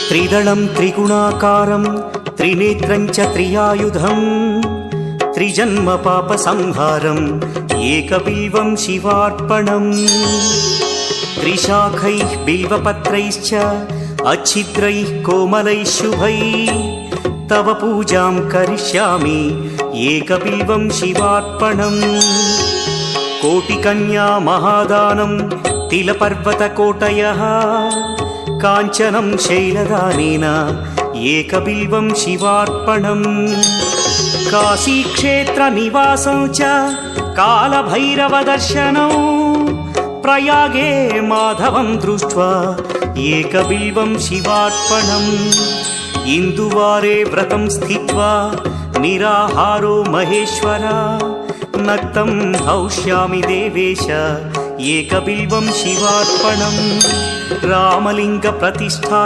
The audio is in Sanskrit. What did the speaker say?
त्रिदलं त्रिगुणाकारं त्रिनेत्रं च त्रियायुधं त्रिजन्म पापसंहारम् एकबिल्वं शिवार्पणम् त्रिशाखैः बिल्वपत्रैश्च अच्छिद्रैः कोमलैः शुभैः तव पूजां करिष्यामि एकबिल्वं शिवार्पणम् कोटिकन्या महादानं तिलपर्वतकोटयः काञ्चनं शैलदानेन एकबिल्वं शिवार्पणम् काशीक्षेत्रनिवासं च कालभैरवदर्शनौ प्रयागे माधवं दृष्ट्वा एकबिल्वं शिवार्पणम् इन्दुवारे व्रतं स्थित्वा निराहारो महेश्वर नक्तं हौष्यामि देवेश एकबिल्वं शिवार्पणम् रामलिङ्गप्रतिष्ठा